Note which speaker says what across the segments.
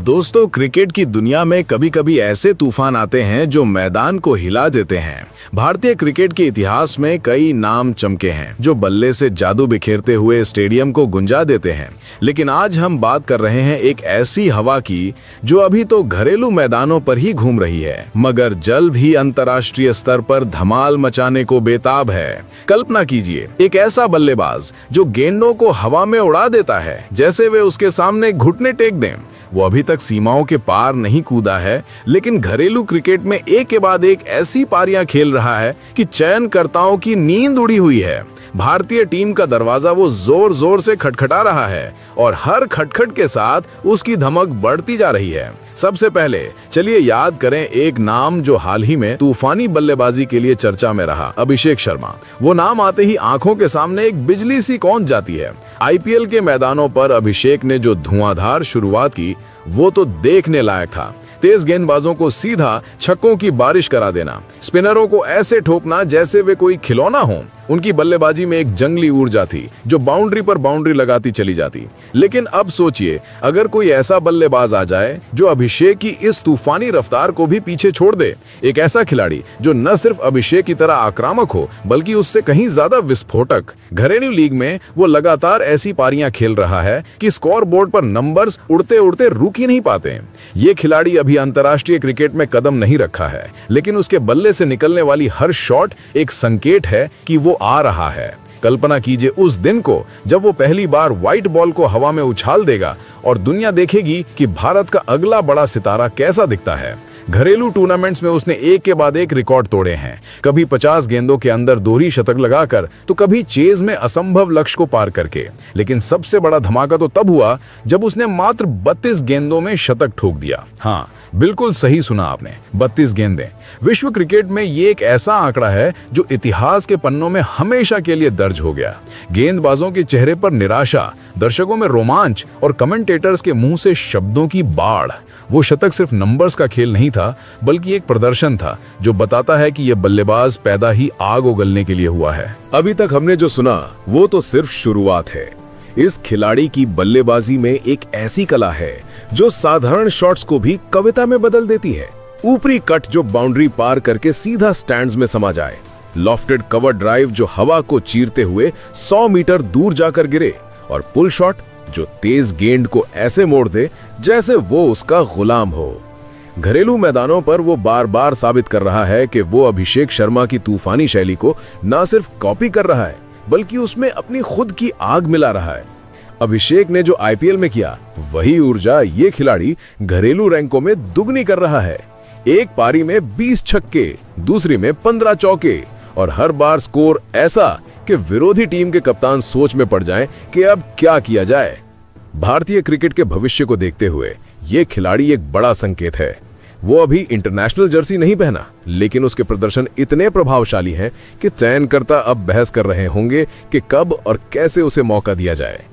Speaker 1: दोस्तों, क्रिकेट की दुनिया में कभी कभी ऐसे तूफान आते हैं जो मैदान को हिला देते हैं। भारतीय क्रिकेट के इतिहास में कई नाम चमके हैं जो बल्ले से जादू बिखेरते हुए स्टेडियम को गुंजा देते हैं। लेकिन आज हम बात कर रहे हैं एक ऐसी हवा की जो अभी तो घरेलू मैदानों पर ही घूम रही है, मगर जल्द ही अंतर्राष्ट्रीय स्तर पर धमाल मचाने को बेताब है। कल्पना कीजिए, एक ऐसा बल्लेबाज जो गेंदों को हवा में उड़ा देता है जैसे वे उसके सामने घुटने टेक दें। वो अभी तक सीमाओं के पार नहीं कूदा है, लेकिन घरेलू क्रिकेट में एक के बाद एक ऐसी पारियां खेल रहा है कि चयनकर्ताओं की नींद उड़ी हुई है। भारतीय टीम का दरवाजा वो जोर जोर से खटखटा रहा है और हर खटखट के साथ उसकी धमक बढ़ती जा रही है। सबसे पहले चलिए याद करें एक नाम जो हाल ही में तूफानी बल्लेबाजी के लिए चर्चा में रहा, अभिषेक शर्मा। वो नाम आते ही आंखों के सामने एक बिजली सी कौंध जाती है। आईपीएल के मैदानों पर अभिषेक ने जो धुआंधार शुरुआत की वो तो देखने लायक था। तेज गेंदबाजों को सीधा छक्कों की बारिश करा देना, स्पिनरों को ऐसे ठोकना जैसे वे कोई खिलौना हो। उनकी बल्लेबाजी में एक जंगली ऊर्जा थी जो बाउंड्री पर बाउंड्री लगाती चली जाती। लेकिन अब सोचिए, अगर कोई ऐसा बल्लेबाज आ जाए जो अभिषेक की इस तूफानी रफ्तार को भी पीछे छोड़ दे। एक ऐसा खिलाड़ी जो न सिर्फ अभिषेक की तरह आक्रामक हो बल्कि उससे कहीं ज्यादा विस्फोटक। घरेलू लीग में वो लगातार ऐसी पारियां खेल रहा है कि स्कोर बोर्ड पर नंबर्स उड़ते उड़ते रुक ही नहीं पाते। ये खिलाड़ी अभी अंतर्राष्ट्रीय क्रिकेट में कदम नहीं रखा है, लेकिन उसके बल्ले से निकलने वाली हर शॉट एक संकेत है कि वो आ रहा है। कल्पना कीजिए उस दिन को जब वो पहली बार व्हाइट बॉल को हवा में उछाल देगा और दुनिया देखेगी कि भारत का अगला बड़ा सितारा कैसा दिखता है। घरेलू टूर्नामेंट्स में उसने एक के बाद एक रिकॉर्ड तोड़े हैं, कभी 50 गेंदों के अंदर दोहरी शतक लगाकर तो कभी चेज में असंभव लक्ष्य को पार करके। लेकिन सबसे बड़ा धमाका तो तब हुआ जब उसने मात्र 32 गेंदों में शतक ठोक दिया। हाँ, बिल्कुल सही सुना आपने, 32 गेंदें। विश्व क्रिकेट में ये एक ऐसा आंकड़ा है जो इतिहास के पन्नों में हमेशा के लिए दर्ज हो गया। गेंदबाजों के चेहरे पर निराशा, दर्शकों में रोमांच और कमेंटेटर्स के मुंह से शब्दों की बाढ़। वो शतक सिर्फ नंबर्स का खेल नहीं था, बल्कि एक प्रदर्शन था जो बताता है कि यह बल्लेबाज पैदा ही आग उगलने के लिए हुआ है।
Speaker 2: अभी तक हमने जो सुना वो तो सिर्फ शुरुआत है। इस खिलाड़ी की बल्लेबाजी में एक ऐसी कला है जो साधारण शॉट्स को भी कविता में बदल देती है। ऊपरी कट जो बाउंड्री पार करके सीधा स्टैंड्स में समा जाए, लॉफ्टेड कवर ड्राइव जो हवा को चीरते हुए 100 मीटर दूर जाकर गिरे, और पुल शॉट जो तेज गेंद को ऐसे मोड़ दे जैसे वो उसका गुलाम हो। घरेलू मैदानों पर वो बार बार साबित कर रहा है कि वो अभिषेक शर्मा की तूफानी शैली को न सिर्फ कॉपी कर रहा है बल्कि उसमें अपनी खुद की आग मिला रहा है। अभिषेक ने जो आईपीएल में किया वही ऊर्जा ये खिलाड़ी घरेलू रैंकों में दुगनी कर रहा है। एक पारी में 20 छक्के, दूसरी में 15 चौके, और हर बार स्कोर ऐसा कि विरोधी टीम के कप्तान सोच में पड़ जाएं कि अब क्या किया जाए। भारतीय क्रिकेट के भविष्य को देखते हुए ये खिलाड़ी एक बड़ा संकेत है। वो अभी इंटरनेशनल जर्सी नहीं पहना, लेकिन उसके प्रदर्शन इतने प्रभावशाली हैं कि चयनकर्ता अब बहस कर रहे होंगे कि कब और कैसे उसे मौका दिया जाए।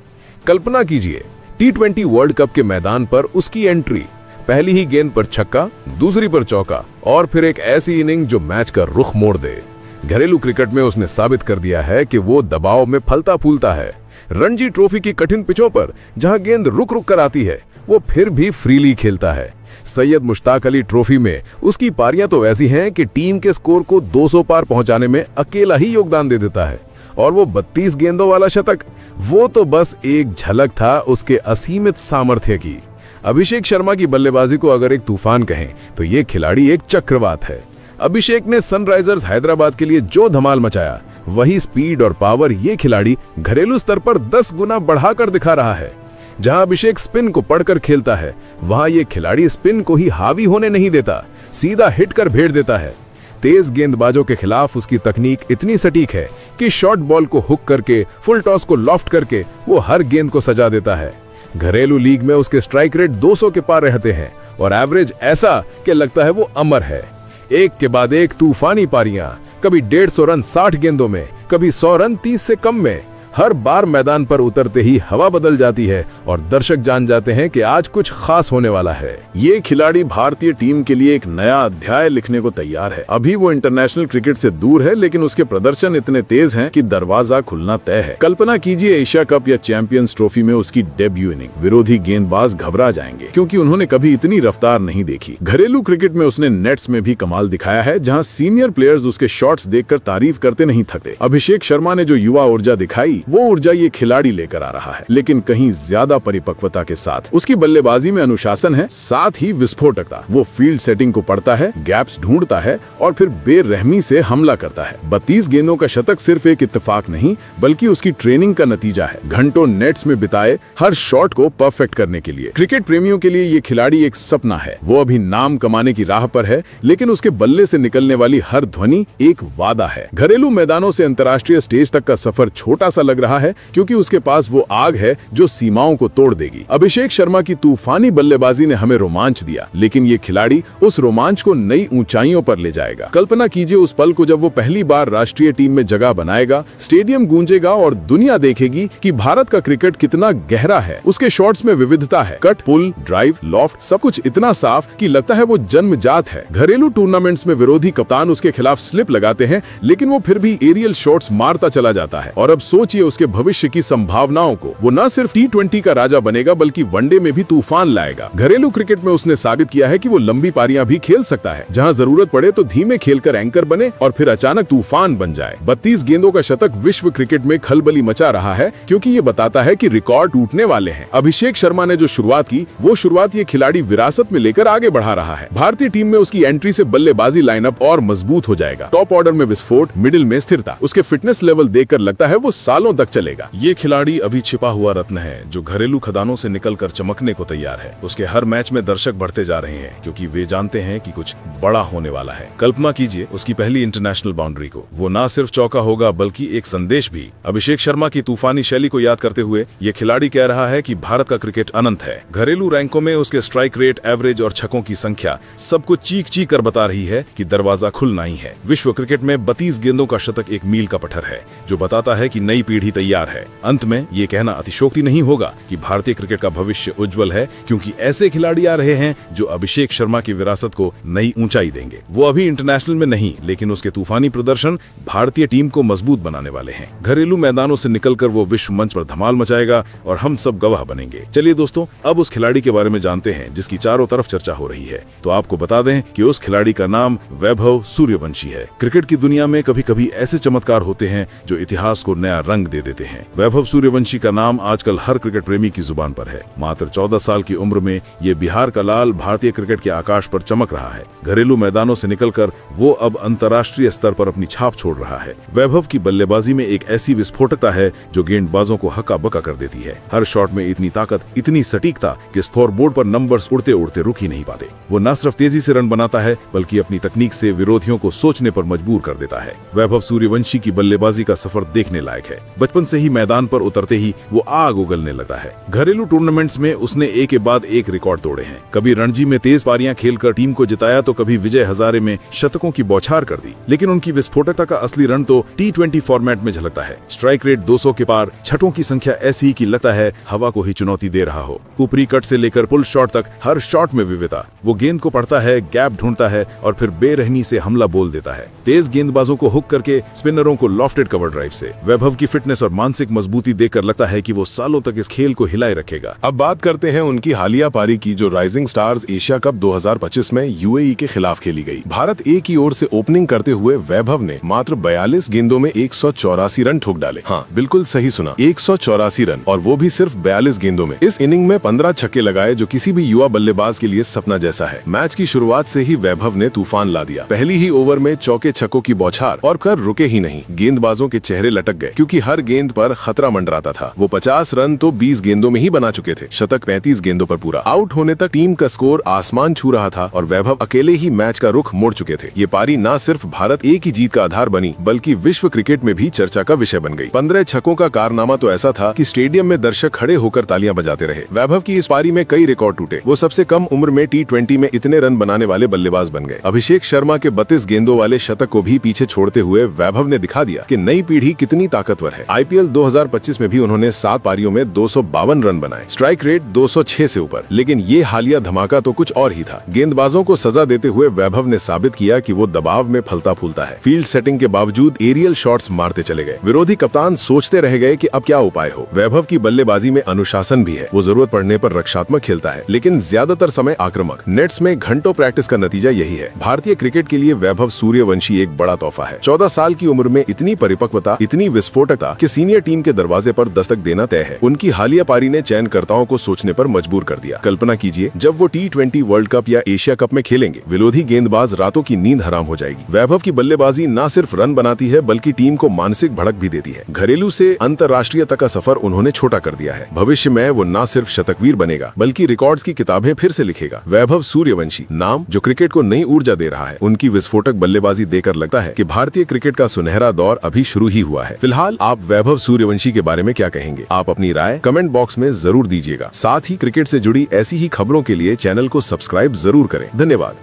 Speaker 2: कल्पना कीजिए, T20 वर्ल्ड कप के मैदान पर उसकी एंट्री, पहली ही गेंद पर छक्का, दूसरी पर चौका, और फिर एक ऐसी इनिंग जो मैच का रुख मोड़ दे। घरेलू क्रिकेट में उसने साबित कर दिया है कि वो दबाव में फलता फूलता है। रणजी ट्रॉफी की कठिन पिचों पर जहां गेंद रुक रुक कर आती है, वो फिर भी फ्रीली खेलता है। सैयद मुश्ताक अली ट्रॉफी में उसकी पारियां तो ऐसी हैं कि टीम के स्कोर को 200 पार पहुंचाने में अकेला ही योगदान दे देता है। और वो 32 गेंदों वाला शतक, वो तो बस एक झलक था उसके असीमित सामर्थ्य की। अभिषेक शर्मा की बल्लेबाजी को अगर एक तूफान कहें तो ये खिलाड़ी एक चक्रवात है। अभिषेक ने सनराइजर्स हैदराबाद के लिए जो धमाल मचाया, वही स्पीड और पावर ये खिलाड़ी घरेलू स्तर पर 10 गुना बढ़ाकर दिखा रहा है। जहां अभिषेक स्पिन को पढ़कर खेलता है, वहां ये खिलाड़ी स्पिन को ही हावी होने नहीं देता, सीधा हिट कर भेड़ देता है। तेज गेंदबाजों के खिलाफ उसकी तकनीक इतनी सटीक है कि शॉर्ट बॉल को हुक करके, फुल टॉस को लॉफ्ट करके वो हर गेंद को सजा देता है। घरेलू लीग में उसके स्ट्राइक रेट 200 के पार रहते हैं और एवरेज ऐसा कि लगता है वो अमर है। एक के बाद एक तूफानी पारियां, कभी 150 रन 60 गेंदों में, कभी 100 रन 30 से कम में।
Speaker 1: हर बार मैदान पर उतरते ही हवा बदल जाती है और दर्शक जान जाते हैं कि आज कुछ खास होने वाला है। ये खिलाड़ी भारतीय टीम के लिए एक नया अध्याय लिखने को तैयार है। अभी वो इंटरनेशनल क्रिकेट से दूर है, लेकिन उसके प्रदर्शन इतने तेज हैं कि दरवाजा खुलना तय है। कल्पना कीजिए एशिया कप या चैंपियंस ट्रॉफी में उसकी डेब्यू इनिंग। विरोधी गेंदबाज घबरा जाएंगे क्योंकि उन्होंने कभी इतनी रफ्तार नहीं देखी। घरेलू क्रिकेट में उसने नेट्स में भी कमाल दिखाया है, जहां सीनियर प्लेयर्स उसके शॉट्स देखकर तारीफ करते नहीं थकते। अभिषेक शर्मा ने जो युवा ऊर्जा दिखाई, वो ऊर्जा ये खिलाड़ी लेकर आ रहा है, लेकिन कहीं ज्यादा परिपक्वता के साथ। उसकी बल्लेबाजी में अनुशासन है, साथ ही विस्फोटकता। वो फील्ड सेटिंग को पढ़ता है, गैप्स ढूंढता है और फिर बेरहमी से हमला करता है। 32 गेंदों का शतक सिर्फ एक इत्तेफाक नहीं, बल्कि उसकी ट्रेनिंग का नतीजा है। घंटों नेट्स में बिताए हर शॉट को परफेक्ट करने के लिए। क्रिकेट प्रेमियों के लिए ये खिलाड़ी एक सपना है। वो अभी नाम कमाने की राह पर है, लेकिन उसके बल्ले से निकलने वाली हर ध्वनि एक वादा है। घरेलू मैदानों से अंतर्राष्ट्रीय स्टेज तक का सफर छोटा सा लग रहा है, क्योंकि उसके पास वो आग है जो सीमाओं को तोड़ देगी। अभिषेक शर्मा की तूफानी बल्लेबाजी ने हमें रोमांच दिया, लेकिन ये खिलाड़ी उस रोमांच को नई ऊंचाइयों पर ले जाएगा। कल्पना कीजिए उस पल को जब वो पहली बार राष्ट्रीय टीम में जगह बनाएगा, स्टेडियम गूंजेगा और दुनिया देखेगी कि भारत का क्रिकेट कितना गहरा है। उसके शॉट्स में विविधता है, कट, पुल, ड्राइव, लॉफ्ट, सब कुछ इतना साफ कि लगता है वो जन्मजात है। घरेलू टूर्नामेंट्स में विरोधी कप्तान उसके खिलाफ स्लिप लगाते हैं, लेकिन वो फिर भी एरियल शॉट्स मारता चला जाता है। और अब सोचिए उसके भविष्य की संभावनाओं को। वो न सिर्फ T20 का राजा बनेगा, बल्कि वनडे में भी तूफान लाएगा। घरेलू क्रिकेट में उसने साबित किया है कि वो लंबी पारियां भी खेल सकता है, जहां जरूरत पड़े तो धीमे खेलकर एंकर बने और फिर अचानक तूफान बन जाए। 32 गेंदों का शतक विश्व क्रिकेट में खलबली मचा रहा है, क्योंकि ये बताता है कि रिकॉर्ड टूटने वाले हैं। अभिषेक शर्मा ने जो शुरुआत की, वो शुरुआत ये खिलाड़ी विरासत में लेकर आगे बढ़ा रहा है। भारतीय टीम में उसकी एंट्री से बल्लेबाजी लाइनअप और मजबूत हो जाएगा। टॉप ऑर्डर में विस्फोट, मिडिल में स्थिरता। उसके फिटनेस लेवल देखकर लगता है वो सालों तक चलेगा। ये खिलाड़ी अभी छिपा हुआ रत्न है, जो घरेलू खदानों से निकलकर चमकने को तैयार है। उसके हर मैच में दर्शक बढ़ते जा रहे हैं, क्योंकि वे जानते हैं कि कुछ बड़ा होने वाला है। कल्पना कीजिए उसकी पहली इंटरनेशनल बाउंड्री को। वो न सिर्फ चौका होगा, बल्कि एक संदेश भी। अभिषेक शर्मा की तूफानी शैली को याद करते हुए ये खिलाड़ी कह रहा है कि भारत का क्रिकेट अनंत है। घरेलू रैंकों में उसके स्ट्राइक रेट, एवरेज और छक्कों की संख्या सब कुछ चीख चीख कर बता रही है कि दरवाजा खुलना ही है। विश्व क्रिकेट में 32 गेंदों का शतक एक मील का पत्थर है, जो बताता है कि नई पीढ़ी तैयार है। अंत में ये कहना अतिशोक्ति नहीं होगा कि भारतीय क्रिकेट का भविष्य उज्जवल है, क्योंकि ऐसे खिलाड़ी आ रहे हैं जो अभिषेक शर्मा की विरासत को नई ऊंचाई देंगे। वो अभी इंटरनेशनल में नहीं, लेकिन उसके तूफानी प्रदर्शन भारतीय टीम को मजबूत बनाने वाले हैं। घरेलू मैदानों से निकलकर वो विश्व मंच पर धमाल मचाएगा और हम सब गवाह बनेंगे। चलिए दोस्तों, अब उस खिलाड़ी के बारे में जानते हैं जिसकी चारों तरफ चर्चा हो रही है। तो आपको बता दें कि उस खिलाड़ी का नाम वैभव सूर्यवंशी है। क्रिकेट की दुनिया में कभी कभी ऐसे चमत्कार होते हैं जो इतिहास को नया रंग दे देते हैं। वैभव सूर्यवंशी का नाम आजकल हर क्रिकेट प्रेमी की जुबान पर है। मात्र 14 साल की उम्र में ये बिहार का लाल भारतीय क्रिकेट के आकाश पर चमक रहा है। घरेलू मैदानों से निकलकर वो अब अंतर्राष्ट्रीय स्तर पर अपनी छाप छोड़ रहा है। वैभव की बल्लेबाजी में एक ऐसी विस्फोटकता है जो गेंदबाजों को हक्का बक्का कर देती है। हर शॉट में इतनी ताकत, इतनी सटीकता कि स्कोरबोर्ड पर नंबर्स उड़ते उड़ते रुक ही नहीं पाते। वो न सिर्फ तेजी से रन बनाता है, बल्कि अपनी तकनीक से विरोधियों को सोचने पर मजबूर कर देता है। वैभव सूर्यवंशी की बल्लेबाजी का सफर देखने लायक है। बचपन से ही मैदान पर उतरते ही वो आग उगलने लगता है। घरेलू टूर्नामेंट्स में उसने एक के बाद एक रिकॉर्ड तोड़े हैं। कभी रणजी में तेज पारियां खेलकर टीम को जिताया, तो कभी विजय हजारे में शतकों की बौछार कर दी। लेकिन उनकी विस्फोटकता का असली रन तो T20 फॉर्मेट में झलकता है। स्ट्राइक रेट 200 के पार, छठों की संख्या ऐसी कि लगता है हवा को ही चुनौती दे रहा हो। ऊपरी कट से लेकर पुल शॉट तक हर शॉट में विविधता। वो गेंद को पढ़ता है, गैप ढूंढता है और फिर बेरहमी से हमला बोल देता है। तेज गेंदबाजों को हुक करके स्पिनरों को लॉफ्टेड कवर ड्राइव से। वैभव की फिटनेस और मानसिक मजबूती देखकर लगता है कि वो सालों तक इस खेल को हिलाए रखेगा।
Speaker 2: अब बात करते हैं उनकी हालिया पारी की, जो राइजिंग स्टार्स एशिया कप 2025 में UAE के खिलाफ खेली गई। भारत ए की ओर से ओपनिंग करते हुए वैभव ने मात्र 42 गेंदों में 184 रन ठोक डाले। हाँ, बिल्कुल सही सुना, 184 रन, और वो भी सिर्फ 42 गेंदों में। इस इनिंग में 15 छक्के लगाए, जो किसी भी युवा बल्लेबाज के लिए सपना जैसा है। मैच की शुरुआत से ही वैभव ने तूफान ला दिया। पहली ही ओवर में चौके छक्कों की बौछार, और कर रुके ही नहीं। गेंदबाजों के चेहरे लटक गए, क्योंकि हर गेंद पर खतरा मंडराता था। वो 50 रन तो 20 गेंदों में ही बना चुके थे। शतक 35 गेंदों पर पूरा। आउट होने तक टीम का स्कोर आसमान छू रहा था और वैभव अकेले ही मैच का रुख मोड़ चुके थे। ये पारी न सिर्फ भारत ए की जीत का आधार बनी, बल्कि विश्व क्रिकेट में भी चर्चा का विषय बन गई। 15 छक्कों का कारनामा तो ऐसा था कि स्टेडियम में दर्शक खड़े होकर तालियां बजाते रहे। वैभव की इस पारी में कई रिकॉर्ड टूटे। वो सबसे कम उम्र में T20 में इतने रन बनाने वाले बल्लेबाज बन गए। अभिषेक शर्मा के 32 गेंदों वाले शतक को भी पीछे छोड़ते हुए वैभव ने दिखा दिया कि नई पीढ़ी कितनी ताकतवर है। IPL 2025 में भी उन्होंने 7 पारियों में 252 रन बनाए, स्ट्राइक रेट 206 से ऊपर। लेकिन ये हालिया धमाका तो कुछ और ही था। गेंदबाजों को सजा देते हुए वैभव ने साबित किया कि वो दबाव में फलता फूलता है। फील्ड सेटिंग के बावजूद एरियल शॉट्स मारते चले गए। विरोधी कप्तान सोचते रह गए कि अब क्या उपाय हो। वैभव की बल्लेबाजी में अनुशासन भी है। वो जरूरत पड़ने पर रक्षात्मक खेलता है, लेकिन ज्यादातर समय आक्रामक। नेट्स में घंटों प्रैक्टिस का नतीजा यही है। भारतीय क्रिकेट के लिए वैभव सूर्यवंशी एक बड़ा तोहफा है। 14 साल की उम्र में इतनी परिपक्वता, इतनी विस्फोटकता कि सीनियर टीम के दरवाजे पर दस्तक देना तय है। उनकी हालिया पारी ने चयनकर्ताओं को सोचने पर मजबूर कर दिया। कल्पना कीजिए, जब वो T20 वर्ल्ड कप या एशिया कप में खेलेंगे, विरोधी गेंदबाज रातों की नींद हराम हो जाएगी। वैभव की बल्लेबाजी न सिर्फ रन बनाती है, बल्कि टीम को मानसिक भड़क भी देती है। घरेलू से अंतर्राष्ट्रीय तक का सफर उन्होंने छोटा कर दिया है। भविष्य में वो न सिर्फ शतकवीर बनेगा, बल्कि रिकॉर्ड्स की किताबें फिर से लिखेगा। वैभव सूर्यवंशी, नाम जो क्रिकेट को नई ऊर्जा दे रहा है। उनकी विस्फोटक बल्लेबाजी देकर लगता है कि भारतीय क्रिकेट का सुनहरा दौर अभी शुरू ही हुआ है। फिलहाल आप वैभव सूर्यवंशी के बारे में क्या कहेंगे? आप अपनी राय कमेंट बॉक्स में जरूर दीजिएगा। साथ ही क्रिकेट से जुड़ी ऐसी ही खबरों के लिए चैनल को सब्सक्राइब जरूर करें। धन्यवाद।